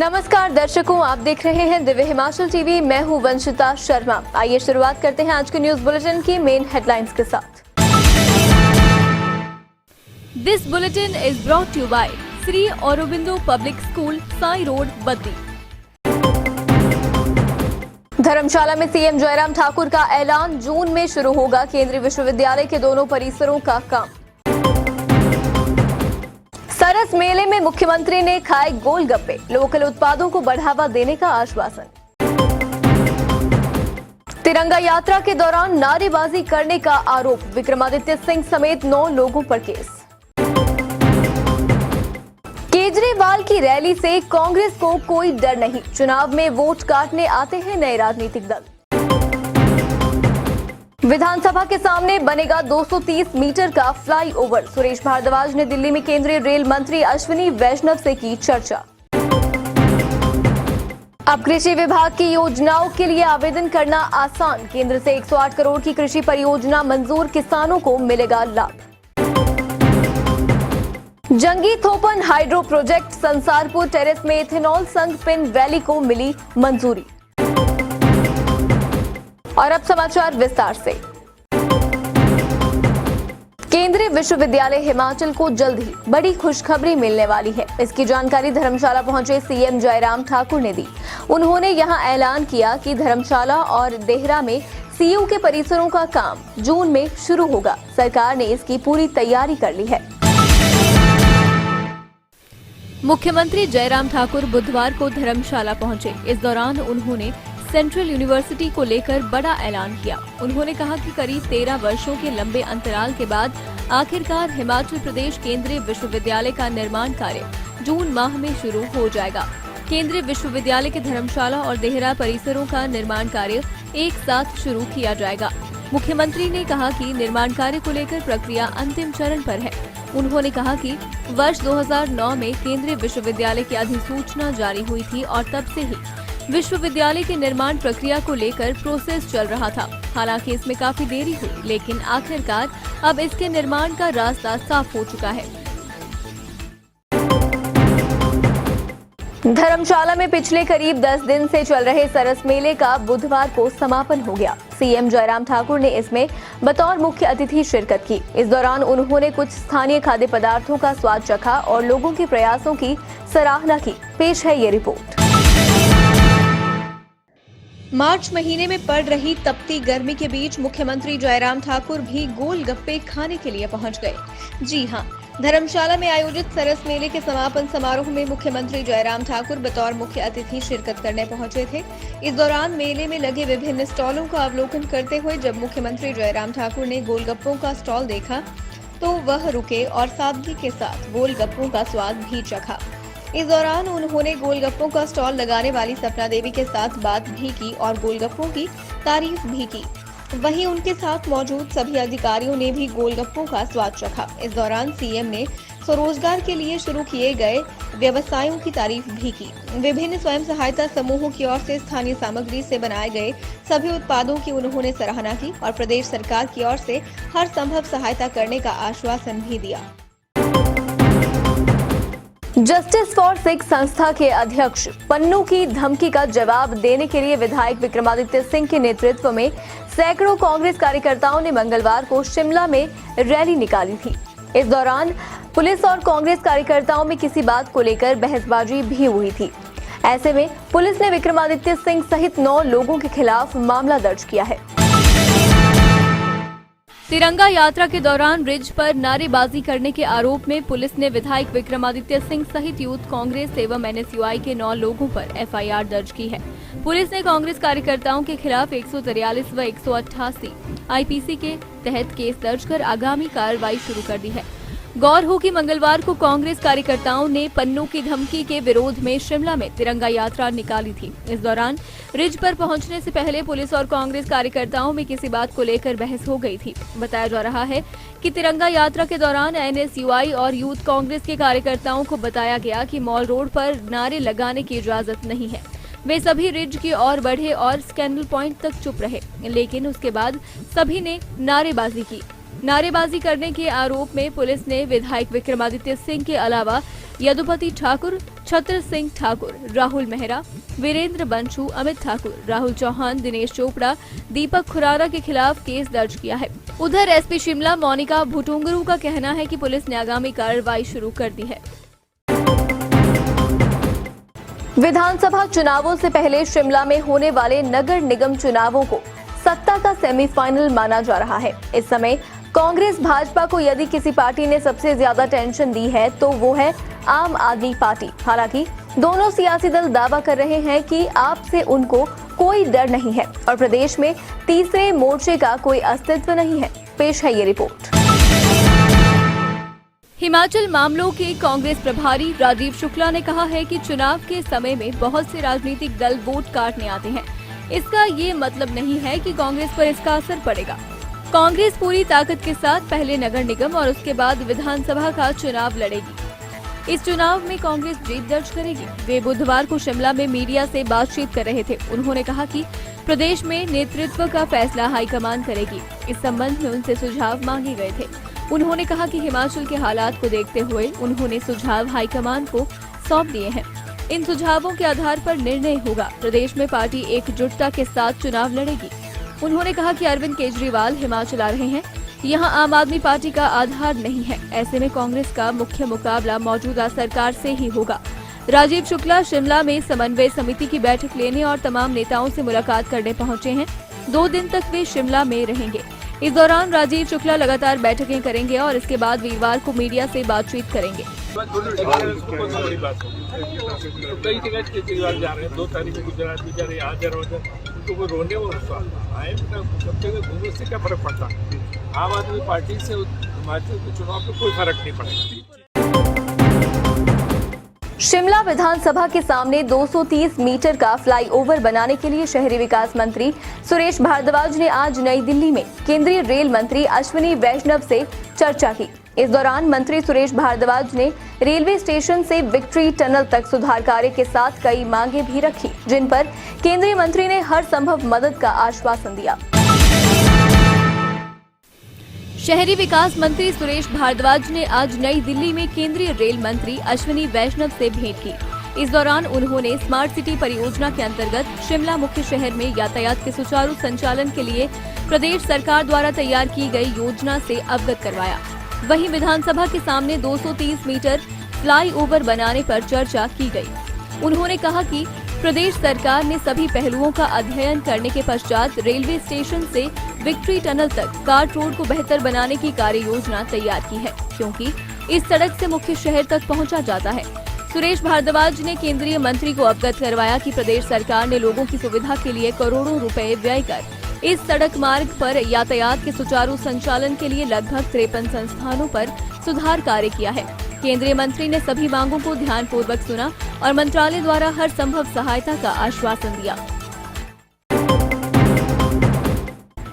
नमस्कार दर्शकों, आप देख रहे हैं दिव्य हिमाचल टीवी। मैं हूं वंशिता शर्मा। आइए शुरुआत करते हैं आज के न्यूज बुलेटिन की मेन हेडलाइंस के साथ। This bulletin is brought to you by Shri Aurobindo public school, Sai road, Baddi. Dharamshala में सीएम जयराम ठाकुर का ऐलान, जून में शुरू होगा केंद्रीय विश्वविद्यालय के दोनों परिसरों का काम। सरस मेले में मुख्यमंत्री ने खाए गोलगप्पे, लोकल उत्पादों को बढ़ावा देने का आश्वासन। तिरंगा यात्रा के दौरान नारेबाजी करने का आरोप, विक्रमादित्य सिंह समेत 9 लोगों पर केस। केजरीवाल की रैली से कांग्रेस को कोई डर नहीं, चुनाव में वोट काटने आते हैं नए राजनीतिक दल। विधानसभा के सामने बनेगा 230 मीटर का फ्लाईओवर, सुरेश भारद्वाज ने दिल्ली में केंद्रीय रेल मंत्री अश्विनी वैष्णव से की चर्चा। अब कृषि विभाग की योजनाओं के लिए आवेदन करना आसान, केंद्र से 108 करोड़ की कृषि परियोजना मंजूर, किसानों को मिलेगा लाभ। Jangi Thopan hydro project Sansarpur terrace में इथेनॉल संग पिन वैली को मिली मंजूरी। और अब समाचार विस्तार से। केंद्रीय विश्वविद्यालय हिमाचल को जल्द ही बड़ी खुशखबरी मिलने वाली है। इसकी जानकारी धर्मशाला पहुंचे सीएम जयराम ठाकुर ने दी। उन्होंने यहां ऐलान किया कि धर्मशाला और देहरा में सीयू के परिसरों का काम जून में शुरू होगा। सरकार ने इसकी पूरी तैयारी कर ली है। मुख्यमंत्री जयराम ठाकुर बुधवार को धर्मशाला पहुंचे। इस दौरान उन्होंने सेंट्रल यूनिवर्सिटी को लेकर बड़ा ऐलान किया। उन्होंने कहा कि करीब 13 वर्षों के लंबे अंतराल के बाद आखिरकार हिमाचल प्रदेश केंद्रीय विश्वविद्यालय का निर्माण कार्य जून माह में शुरू हो जाएगा। केंद्रीय विश्वविद्यालय के धर्मशाला और देहरा परिसरों का निर्माण कार्य एक साथ शुरू किया जाएगा। मुख्यमंत्री ने कहा कि निर्माण कार्य को लेकर प्रक्रिया अंतिम चरण पर है। उन्होंने कहा कि वर्ष 2009 में केंद्रीय विश्वविद्यालय की अधिसूचना जारी हुई थी और तब से ही विश्वविद्यालय के निर्माण प्रक्रिया को लेकर प्रोसेस चल रहा था। हालांकि इसमें काफी देरी हुई, लेकिन आखिरकार अब इसके निर्माण का रास्ता साफ हो चुका है। धर्मशाला में पिछले करीब 10 दिन से चल रहे सरस मेले का बुधवार को समापन हो गया। सीएम जयराम ठाकुर ने इसमें बतौर मुख्य अतिथि शिरकत की। इस दौरान उन्होंने कुछ स्थानीय खाद्य पदार्थों का स्वाद चखा और लोगों के प्रयासों की सराहना की। पेश है ये रिपोर्ट। मार्च महीने में पड़ रही तपती गर्मी के बीच मुख्यमंत्री जयराम ठाकुर भी गोलगप्पे खाने के लिए पहुंच गए। जी हां, धर्मशाला में आयोजित सरस मेले के समापन समारोह में मुख्यमंत्री जयराम ठाकुर बतौर मुख्य अतिथि शिरकत करने पहुंचे थे। इस दौरान मेले में लगे विभिन्न स्टॉलों का अवलोकन करते हुए जब मुख्यमंत्री जयराम ठाकुर ने गोलगप्पों का स्टॉल देखा तो वह रुके और सादगी के साथ गोलगप्पों का स्वाद भी चखा। इस दौरान उन्होंने गोलगप्पों का स्टॉल लगाने वाली सपना देवी के साथ बात भी की और गोलगप्पों की तारीफ भी की। वहीं उनके साथ मौजूद सभी अधिकारियों ने भी गोलगप्पों का स्वाद चखा। इस दौरान सीएम ने स्वरोजगार के लिए शुरू किए गए व्यवसायों की तारीफ भी की। विभिन्न स्वयं सहायता समूहों की ओर से स्थानीय सामग्री से बनाए गए सभी उत्पादों की उन्होंने सराहना की और प्रदेश सरकार की ओर से हर संभव सहायता करने का आश्वासन भी दिया। जस्टिस फॉर सिख संस्था के अध्यक्ष पन्नू की धमकी का जवाब देने के लिए विधायक विक्रमादित्य सिंह के नेतृत्व में सैकड़ों कांग्रेस कार्यकर्ताओं ने मंगलवार को शिमला में रैली निकाली थी। इस दौरान पुलिस और कांग्रेस कार्यकर्ताओं में किसी बात को लेकर बहसबाजी भी हुई थी। ऐसे में पुलिस ने विक्रमादित्य सिंह सहित 9 लोगों के खिलाफ मामला दर्ज किया है। तिरंगा यात्रा के दौरान रिज पर नारेबाजी करने के आरोप में पुलिस ने विधायक विक्रमादित्य सिंह सहित यूथ कांग्रेस एवं एनएसयूआई के 9 लोगों पर एफआईआर दर्ज की है। पुलिस ने कांग्रेस कार्यकर्ताओं के खिलाफ 143 व 188 आईपीसी के तहत केस दर्ज कर आगामी कार्रवाई शुरू कर दी है। गौर हो कि मंगलवार को कांग्रेस कार्यकर्ताओं ने पन्नू की धमकी के विरोध में शिमला में तिरंगा यात्रा निकाली थी। इस दौरान रिज पर पहुंचने से पहले पुलिस और कांग्रेस कार्यकर्ताओं में किसी बात को लेकर बहस हो गई थी। बताया जा रहा है कि तिरंगा यात्रा के दौरान एनएसयूआई और यूथ कांग्रेस के कार्यकर्ताओं को बताया गया कि मॉल रोड पर नारे लगाने की इजाजत नहीं है। वे सभी रिज की ओर बढ़े और स्कैंडल पॉइंट तक चुप रहे, लेकिन उसके बाद सभी ने नारेबाजी की। नारेबाजी करने के आरोप में पुलिस ने विधायक विक्रमादित्य सिंह के अलावा यदुपति ठाकुर, छत्र सिंह ठाकुर, राहुल मेहरा, वीरेंद्र बंशु, अमित ठाकुर, राहुल चौहान, दिनेश चोपड़ा, दीपक खुराना के खिलाफ केस दर्ज किया है। उधर एसपी शिमला मोनिका भुटुंगरू का कहना है कि पुलिस ने आगामी कार्रवाई शुरू कर दी है। विधानसभा चुनावों से पहले शिमला में होने वाले नगर निगम चुनावों को सत्ता का सेमीफाइनल माना जा रहा है। इस समय कांग्रेस भाजपा को यदि किसी पार्टी ने सबसे ज्यादा टेंशन दी है तो वो है आम आदमी पार्टी। हालांकि दोनों सियासी दल दावा कर रहे हैं कि आपसे उनको कोई डर नहीं है और प्रदेश में तीसरे मोर्चे का कोई अस्तित्व नहीं है। पेश है ये रिपोर्ट। हिमाचल मामलों के कांग्रेस प्रभारी राजीव शुक्ला ने कहा है कि चुनाव के समय में बहुत से राजनीतिक दल वोट काटने आते हैं। इसका ये मतलब नहीं है कि कांग्रेस पर इसका असर पड़ेगा। कांग्रेस पूरी ताकत के साथ पहले नगर निगम और उसके बाद विधानसभा का चुनाव लड़ेगी। इस चुनाव में कांग्रेस जीत दर्ज करेगी। वे बुधवार को शिमला में मीडिया से बातचीत कर रहे थे। उन्होंने कहा कि प्रदेश में नेतृत्व का फैसला हाईकमान करेगी। इस संबंध में उनसे सुझाव मांगे गए थे। उन्होंने कहा कि हिमाचल के हालात को देखते हुए उन्होंने सुझाव हाईकमान को सौंप दिए हैं। इन सुझावों के आधार पर निर्णय होगा। प्रदेश में पार्टी एकजुटता के साथ चुनाव लड़ेगी। उन्होंने कहा कि अरविंद केजरीवाल हिमाचल आ रहे हैं। यहाँ आम आदमी पार्टी का आधार नहीं है। ऐसे में कांग्रेस का मुख्य मुकाबला मौजूदा सरकार से ही होगा। राजीव शुक्ला शिमला में समन्वय समिति की बैठक लेने और तमाम नेताओं से मुलाकात करने पहुंचे हैं। 2 दिन तक वे शिमला में रहेंगे। इस दौरान राजीव शुक्ला लगातार बैठकें करेंगे और इसके बाद वीरवार को मीडिया से बातचीत करेंगे। कई जगह केजरीवाल जा रहे हैं, 2 तारीख को गुजरात भी जा रहे हैं, आज जा रहे हैं, तो वो रोने और आए सब जगह घूमने से क्या फर्क पड़ता। आम आदमी पार्टी से हिमाचल के चुनाव में कोई फर्क नहीं पड़ेगा। शिमला विधानसभा के सामने 230 मीटर का फ्लाईओवर बनाने के लिए शहरी विकास मंत्री सुरेश भारद्वाज ने आज नई दिल्ली में केंद्रीय रेल मंत्री अश्विनी वैष्णव से चर्चा की। इस दौरान मंत्री सुरेश भारद्वाज ने रेलवे स्टेशन से विक्ट्री टनल तक सुधार कार्य के साथ कई मांगे भी रखी, जिन पर केंद्रीय मंत्री ने हर संभव मदद का आश्वासन दिया। शहरी विकास मंत्री सुरेश भारद्वाज ने आज नई दिल्ली में केंद्रीय रेल मंत्री अश्विनी वैष्णव से भेंट की। इस दौरान उन्होंने स्मार्ट सिटी परियोजना के अंतर्गत शिमला मुख्य शहर में यातायात के सुचारू संचालन के लिए प्रदेश सरकार द्वारा तैयार की गई योजना से अवगत करवाया। वहीं विधानसभा के सामने 230 मीटर फ्लाईओवर बनाने पर चर्चा की गई। उन्होंने कहा कि प्रदेश सरकार ने सभी पहलुओं का अध्ययन करने के पश्चात रेलवे स्टेशन से विक्ट्री टनल तक कार्ट रोड को बेहतर बनाने की कार्य योजना तैयार की है, क्योंकि इस सड़क से मुख्य शहर तक पहुंचा जाता है। सुरेश भारद्वाज ने केंद्रीय मंत्री को अवगत करवाया कि प्रदेश सरकार ने लोगों की सुविधा के लिए करोड़ों रुपए व्यय कर इस सड़क मार्ग पर यातायात के सुचारू संचालन के लिए लगभग 53 संस्थानों पर सुधार कार्य किया है। केंद्रीय मंत्री ने सभी मांगों को ध्यानपूर्वक सुना और मंत्रालय द्वारा हर संभव सहायता का आश्वासन दिया।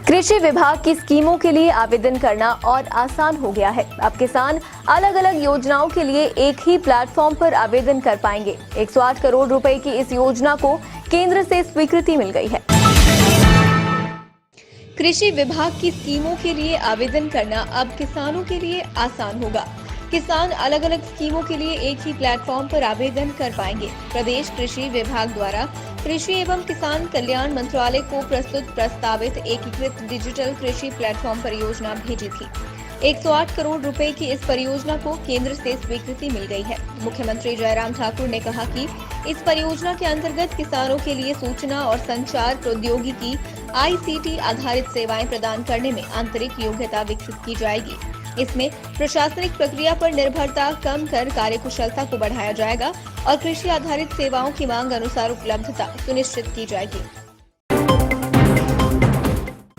कृषि विभाग की स्कीमों के लिए आवेदन करना और आसान हो गया है। अब किसान अलग अलग योजनाओं के लिए एक ही प्लेटफॉर्म पर आवेदन कर पाएंगे। 108 करोड़ रुपए की इस योजना को केंद्र से स्वीकृति मिल गई है। कृषि विभाग की स्कीमों के लिए आवेदन करना अब किसानों के लिए आसान होगा। किसान अलग अलग स्कीमों के लिए एक ही प्लेटफॉर्म पर आवेदन कर पाएंगे। प्रदेश कृषि विभाग द्वारा कृषि एवं किसान कल्याण मंत्रालय को प्रस्तुत प्रस्तावित एकीकृत डिजिटल कृषि प्लेटफॉर्म परियोजना भेजी थी। 108 करोड़ रुपए की इस परियोजना को केंद्र से स्वीकृति मिल गई है। मुख्यमंत्री जयराम ठाकुर ने कहा कि इस परियोजना के अंतर्गत किसानों के लिए सूचना और संचार प्रौद्योगिकी ICT आधारित सेवाएं प्रदान करने में आंतरिक योग्यता विकसित की जाएगी। इसमें प्रशासनिक प्रक्रिया पर निर्भरता कम कर कार्यकुशलता को बढ़ाया जाएगा और कृषि आधारित सेवाओं की मांग अनुसार उपलब्धता सुनिश्चित की जाएगी।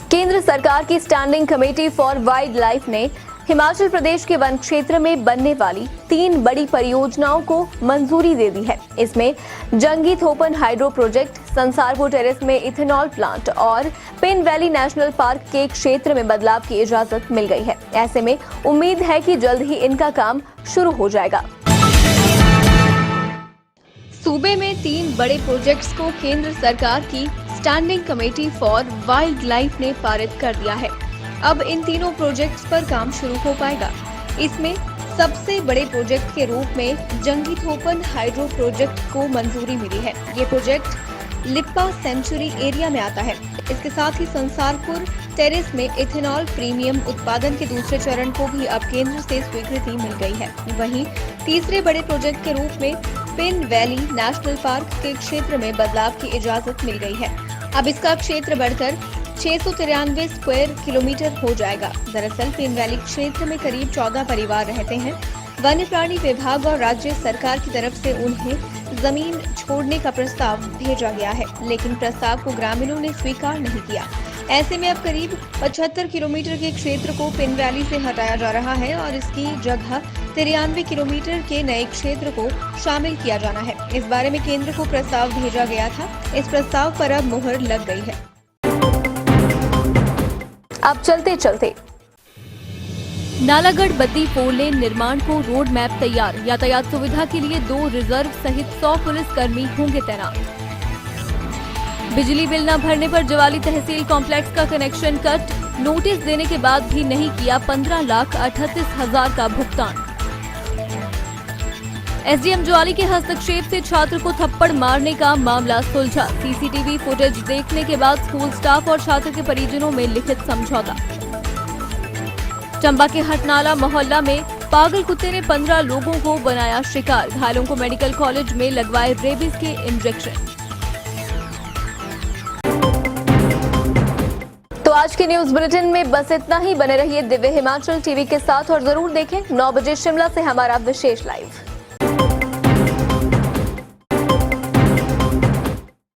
केंद्र सरकार की standing committee for wild life ने हिमाचल प्रदेश के वन क्षेत्र में बनने वाली 3 बड़ी परियोजनाओं को मंजूरी दे दी है। इसमें Jangi Thopan hydro project, Sansarpur terrace में इथेनॉल प्लांट और पिन वैली नेशनल पार्क के क्षेत्र में बदलाव की इजाजत मिल गई है। ऐसे में उम्मीद है कि जल्द ही इनका काम शुरू हो जाएगा। सूबे में 3 बड़े प्रोजेक्ट्स को केंद्र सरकार की standing committee for wild life ने पारित कर दिया है। अब इन तीनों प्रोजेक्ट्स पर काम शुरू हो पाएगा। इसमें सबसे बड़े प्रोजेक्ट के रूप में जंगी थोपन हाइड्रो प्रोजेक्ट को मंजूरी मिली है। ये प्रोजेक्ट लिप्पा सेंचुरी एरिया में आता है। इसके साथ ही संसारपुर टेरेस में इथेनॉल प्रीमियम उत्पादन के दूसरे चरण को भी अब केंद्र से स्वीकृति मिल गई है। वहीं तीसरे बड़े प्रोजेक्ट के रूप में पिन वैली नेशनल पार्क के क्षेत्र में बदलाव की इजाजत मिल गई है। अब इसका क्षेत्र बढ़कर 693 स्क्वायर किलोमीटर हो जाएगा। दरअसल पिन वैली क्षेत्र में करीब 14 परिवार रहते हैं। वन्य प्राणी विभाग और राज्य सरकार की तरफ से उन्हें जमीन छोड़ने का प्रस्ताव भेजा गया है, लेकिन प्रस्ताव को ग्रामीणों ने स्वीकार नहीं किया। ऐसे में अब करीब 75 किलोमीटर के क्षेत्र को पिन वैली से हटाया जा रहा है और इसकी जगह 93 किलोमीटर के नए क्षेत्र को शामिल किया जाना है। इस बारे में केंद्र को प्रस्ताव भेजा गया था। इस प्रस्ताव पर अब मुहर लग गई है। अब चलते चलते नालागढ़ बद्दी 4 लेन निर्माण को रोड मैप तैयार। यातायात सुविधा के लिए 2 रिजर्व सहित 100 पुलिसकर्मी होंगे तैनात। बिजली बिल न भरने पर जवाली तहसील कॉम्प्लेक्स का कनेक्शन कट। नोटिस देने के बाद भी नहीं किया 15,38,000 का भुगतान। एसडीएम ज्वाली के हस्तक्षेप से छात्र को थप्पड़ मारने का मामला सुलझा। सीसीटीवी फुटेज देखने के बाद स्कूल स्टाफ और छात्र के परिजनों में लिखित समझौता। चंबा के हटनाला मोहल्ला में पागल कुत्ते ने 15 लोगों को बनाया शिकार। घायलों को मेडिकल कॉलेज में लगवाए रेबीज के इंजेक्शन। तो आज के न्यूज बुलेटिन में बस इतना ही। बने रहिए दिव्य हिमाचल टीवी के साथ और जरूर देखें 9 बजे शिमला से हमारा विशेष लाइव।